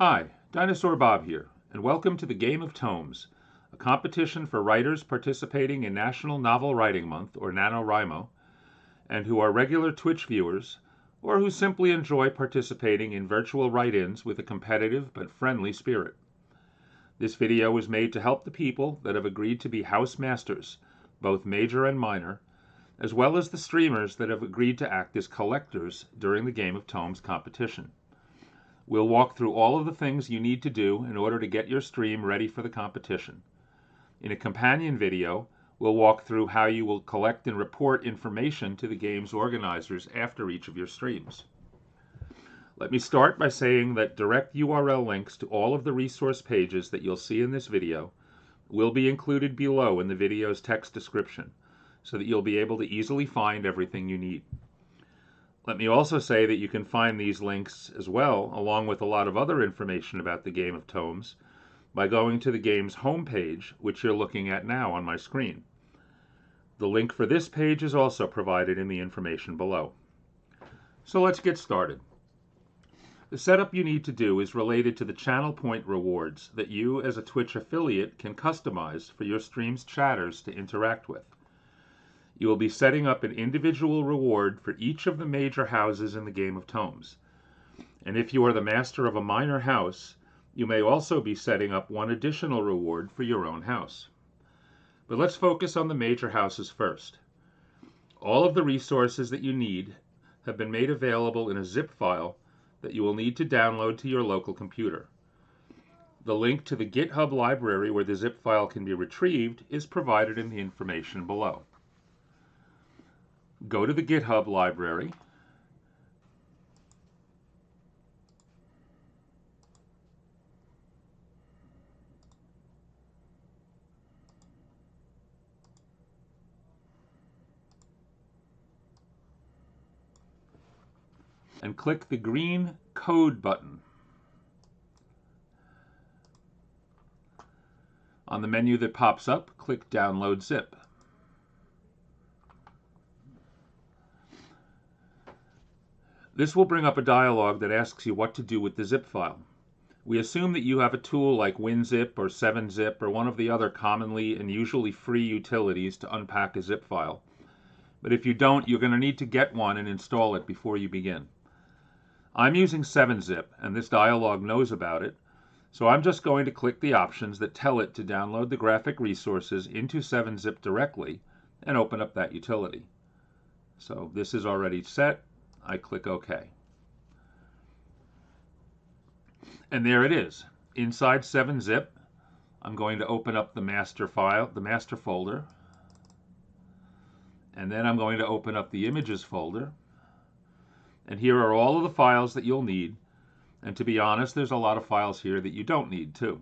Hi, Dinosaur Bob here, and welcome to the Game of Tomes, a competition for writers participating in National Novel Writing Month, or NaNoWriMo, and who are regular Twitch viewers, or who simply enjoy participating in virtual write-ins with a competitive but friendly spirit. This video was made to help the people that have agreed to be house masters, both major and minor, as well as the streamers that have agreed to act as collectors during the Game of Tomes competition. We'll walk through all of the things you need to do in order to get your stream ready for the competition. In a companion video, we'll walk through how you will collect and report information to the game's organizers after each of your streams. Let me start by saying that direct URL links to all of the resource pages that you'll see in this video will be included below in the video's text description, so that you'll be able to easily find everything you need. Let me also say that you can find these links as well, along with a lot of other information about the Game of Tomes, by going to the game's homepage, which you're looking at now on my screen. The link for this page is also provided in the information below. So let's get started. The setup you need to do is related to the channel point rewards that you as a Twitch affiliate can customize for your stream's chatters to interact with. You will be setting up an individual reward for each of the major houses in the Game of Tomes. And if you are the master of a minor house, you may also be setting up one additional reward for your own house. But let's focus on the major houses first. All of the resources that you need have been made available in a zip file that you will need to download to your local computer. The link to the GitHub library where the zip file can be retrieved is provided in the information below. Go to the GitHub library, and click the green Code button. On the menu that pops up, click Download Zip. This will bring up a dialog that asks you what to do with the zip file. We assume that you have a tool like WinZip or 7-Zip or one of the other commonly and usually free utilities to unpack a zip file. But if you don't, you're going to need to get one and install it before you begin. I'm using 7-Zip, and this dialog knows about it, so I'm just going to click the options that tell it to download the graphic resources into 7-Zip directly and open up that utility. So this is already set. I click OK. And there it is. Inside 7-Zip, I'm going to open up the master file, the master folder, and then I'm going to open up the images folder. And here are all of the files that you'll need. And to be honest, there's a lot of files here that you don't need too.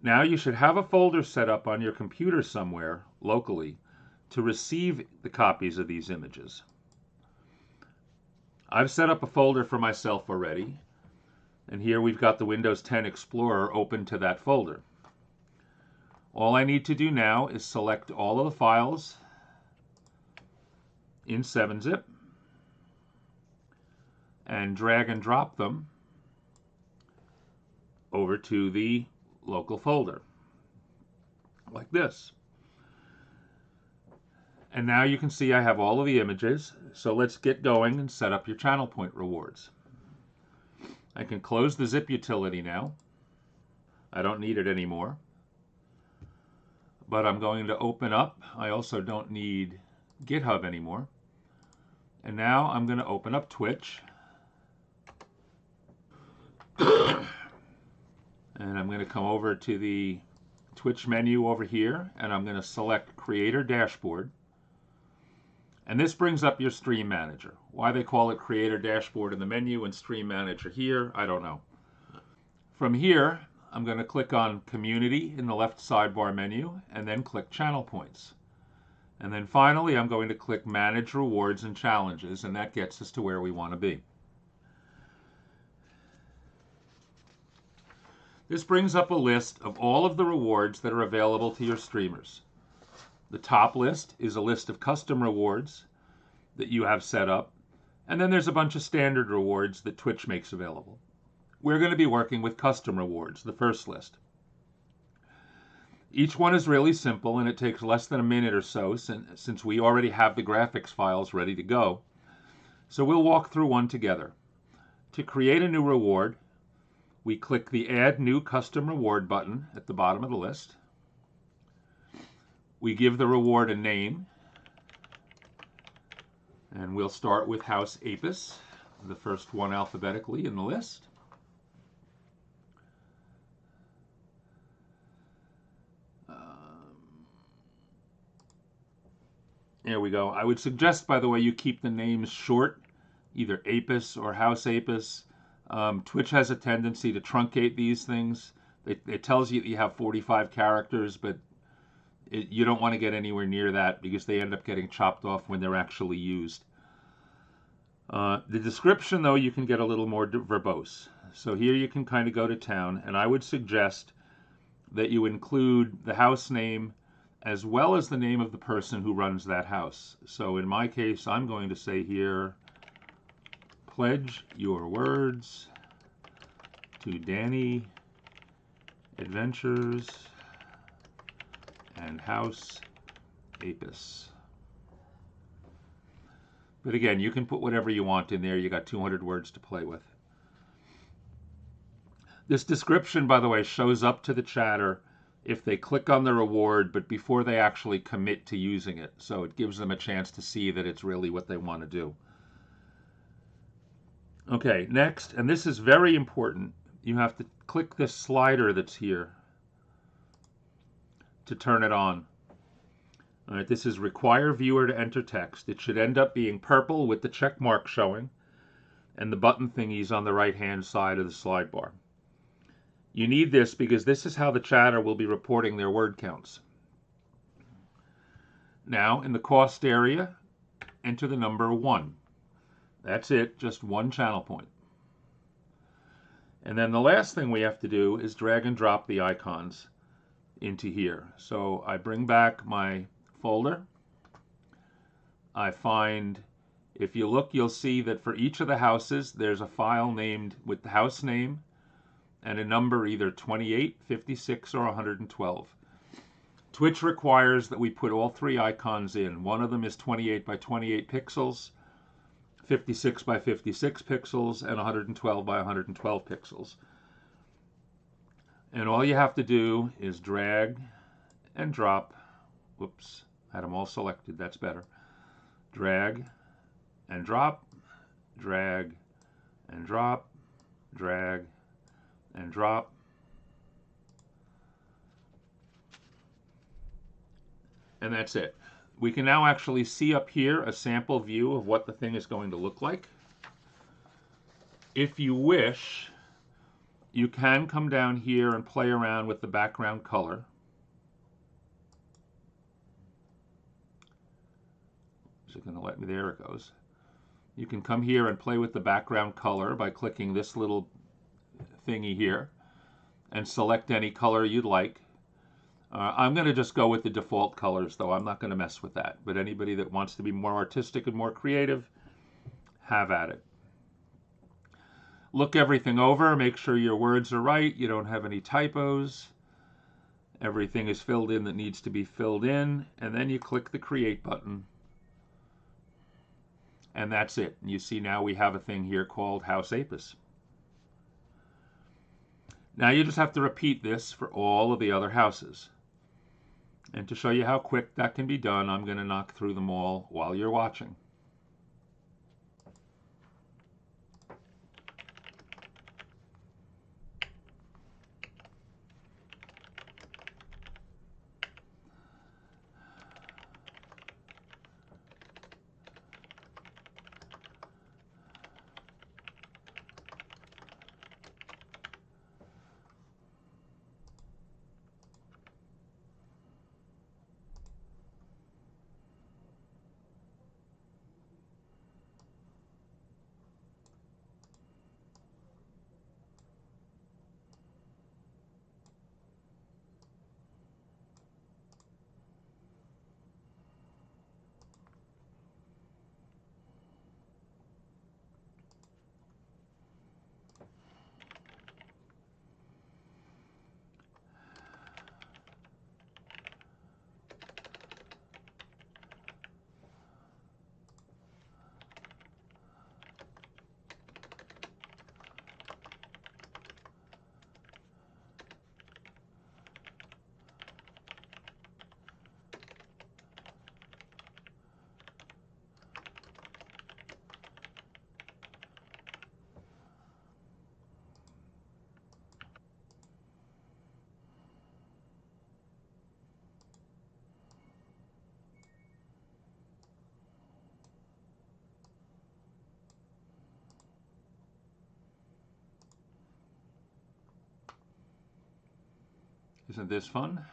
Now you should have a folder set up on your computer somewhere locally to receive the copies of these images. I've set up a folder for myself already, and here we've got the Windows 10 Explorer open to that folder. All I need to do now is select all of the files in 7-Zip and drag and drop them over to the local folder, like this. And now you can see I have all of the images, so let's get going and set up your channel point rewards. I can close the zip utility now. I don't need it anymore. But I'm going to open up. I also don't need GitHub anymore. And now I'm going to open up Twitch. And I'm going to come over to the Twitch menu over here, and I'm going to select Creator Dashboard. And this brings up your Stream Manager. Why they call it Creator Dashboard in the menu and Stream Manager here, I don't know. From here, I'm going to click on Community in the left sidebar menu, and then click Channel Points. And then finally, I'm going to click Manage Rewards and Challenges, and that gets us to where we want to be. This brings up a list of all of the rewards that are available to your streamers. The top list is a list of custom rewards that you have set up, and then there's a bunch of standard rewards that Twitch makes available. we're going to be working with custom rewards, the first list. Each one is really simple, and it takes less than a minute or so since we already have the graphics files ready to go. So we'll walk through one together. To create a new reward, we click the Add New Custom Reward button at the bottom of the list. We give the reward a name, and we'll start with House Apis, the first one alphabetically in the list. There we go. I would suggest, by the way, you keep the names short, either Apis or House Apis. Twitch has a tendency to truncate these things. It tells you that you have 45 characters, but you don't want to get anywhere near that because they end up getting chopped off when they're actually used. The description, though, you can get a little more verbose. So here you can kind of go to town, and I would suggest that you include the house name as well as the name of the person who runs that house. So in my case, I'm going to say here, pledge your words to Danny Adventures and House Apis. But again, you can put whatever you want in there. You got 200 words to play with. This description, by the way, shows up to the chatter if they click on the reward, but before they actually commit to using it. So it gives them a chance to see that it's really what they want to do. Okay, next, and this is very important, you have to click this slider that's here to turn it on. All right, this is require viewer to enter text. It should end up being purple with the check mark showing and the button thingies on the right-hand side of the slide bar. You need this because this is how the chatter will be reporting their word counts. Now, in the cost area, enter the number 1. That's it, just one channel point. And then the last thing we have to do is drag and drop the icons into here. So I bring back my folder. I find, if you look, you'll see that for each of the houses, there's a file named with the house name and a number either 28, 56, or 112. Twitch requires that we put all 3 icons in. One of them is 28 by 28 pixels, 56 by 56 pixels, and 112 by 112 pixels. And all you have to do is drag and drop. Whoops, had them all selected, that's better. Drag and drop, drag and drop, drag and drop. And that's it. We can now actually see up here a sample view of what the thing is going to look like. If you wish, you can come down here and play around with the background color. Is it going to let me? There it goes. You can come here and play with the background color by clicking this little thingy here and select any color you'd like. I'm going to just go with the default colors, though. I'm not going to mess with that. But anybody that wants to be more artistic and more creative, have at it. Look everything over. Make sure your words are right. You don't have any typos. Everything is filled in that needs to be filled in. And then you click the Create button. And that's it. You see now we have a thing here called House Apis. Now you just have to repeat this for all of the other houses. And to show you how quick that can be done, I'm going to knock through them all while you're watching. Isn't this fun?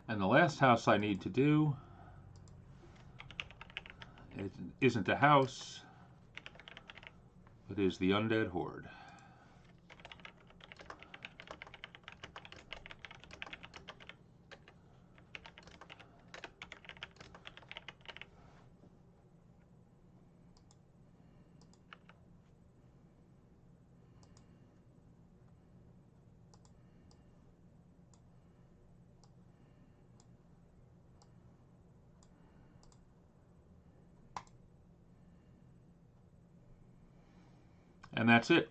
And the last house I need to do, it isn't a house, it is the Undead Horde. And that's it.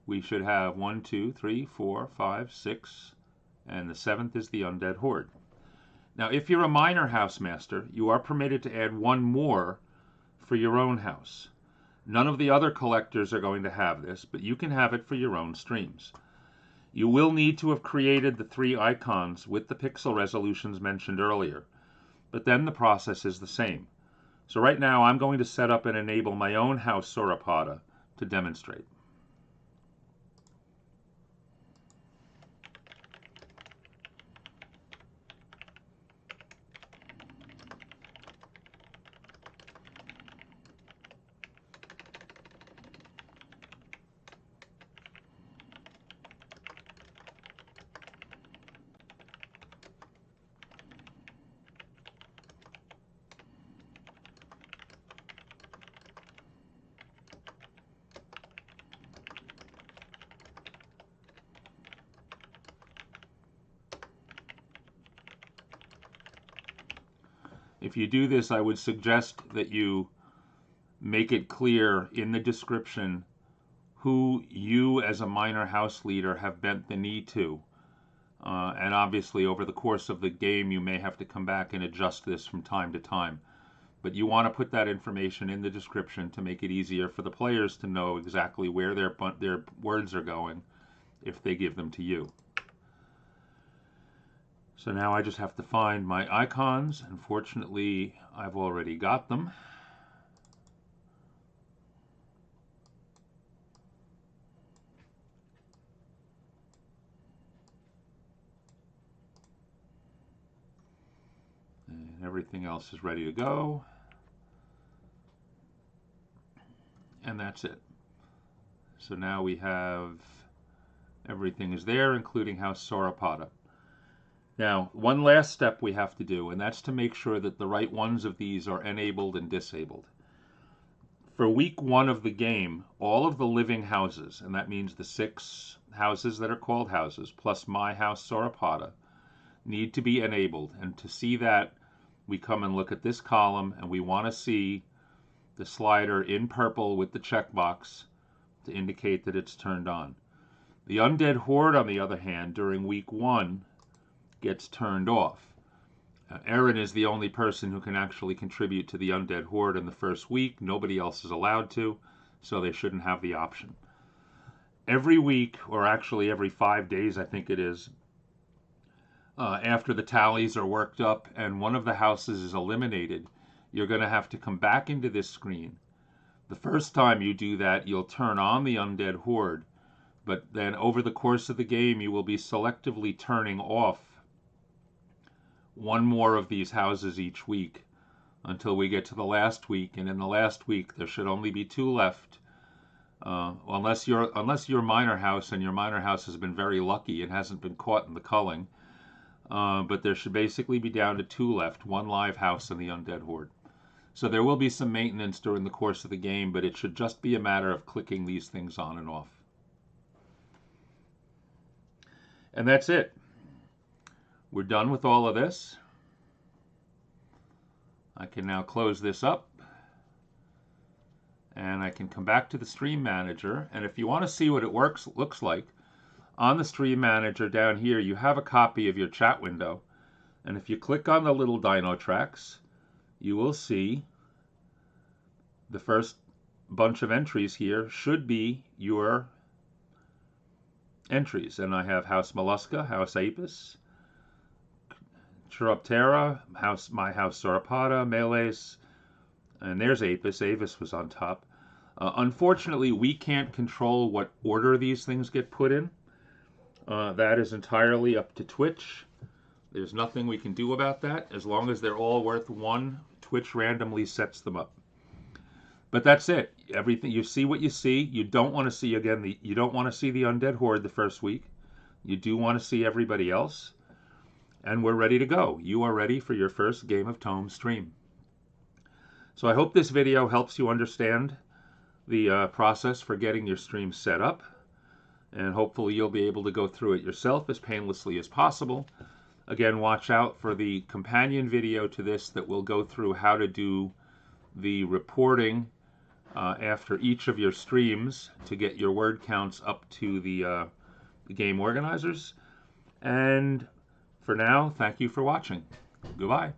We should have 1, 2, 3, 4, 5, 6, and the 7th is the Undead Horde. Now, if you're a minor house master, you are permitted to add one more for your own house. None of the other collectors are going to have this, but you can have it for your own streams. You will need to have created the 3 icons with the pixel resolutions mentioned earlier, but then the process is the same. So right now I'm going to set up and enable my own house Sauropoda to demonstrate. If you do this, I would suggest that you make it clear in the description who you as a minor house leader have bent the knee to. And obviously over the course of the game you may have to come back and adjust this from time to time. But you want to put that information in the description to make it easier for the players to know exactly where their words are going if they give them to you. So now I just have to find my icons. Unfortunately, I've already got them. And everything else is ready to go. And that's it. So now we have everything is there, including House Sauropoda. Now, one last step we have to do, and that's to make sure that the right ones of these are enabled and disabled. For week 1 of the game, all of the living houses, and that means the 6 houses that are called houses, plus my house Sauropoda, need to be enabled. And to see that, we come and look at this column, and we want to see the slider in purple with the checkbox to indicate that it's turned on. The Undead Horde, on the other hand, during week 1 gets turned off. Erin is the only person who can actually contribute to the Undead Horde in the first week. Nobody else is allowed to, so they shouldn't have the option. Every week, or actually every 5 days, I think it is, after the tallies are worked up and one of the houses is eliminated, you're going to have to come back into this screen. The first time you do that, you'll turn on the Undead Horde, but then over the course of the game, you will be selectively turning off one more of these houses each week until we get to the last week. And in the last week, there should only be 2 left, unless your minor house, and your minor house has been very lucky and hasn't been caught in the culling. But there should basically be down to 2 left, 1 live house in the Undead Horde. So there will be some maintenance during the course of the game, but it should just be a matter of clicking these things on and off. And that's it. We're done with all of this. I can now close this up. And I can come back to the Stream Manager. And if you want to see what it looks like, on the Stream Manager down here, you have a copy of your chat window. And if you click on the little dino tracks, you will see the first bunch of entries here should be your entries. And I have House Mollusca, House Apis, Chiroptera, my house Sauropoda, Meleis, and there's Apis. Avis was on top. Unfortunately, we can't control what order these things get put in. That is entirely up to Twitch. There's nothing we can do about that. As long as they're all worth 1, Twitch randomly sets them up. But that's it. Everything you see, what you see. You don't want to see you don't want to see the Undead Horde the first week. You do want to see everybody else. And we're ready to go. You are ready for your first Game of Tomes stream. So I hope this video helps you understand the process for getting your stream set up. And hopefully you'll be able to go through it yourself as painlessly as possible. Again, watch out for the companion video to this that will go through how to do the reporting after each of your streams to get your word counts up to the game organizers. And for now, thank you for watching. Goodbye.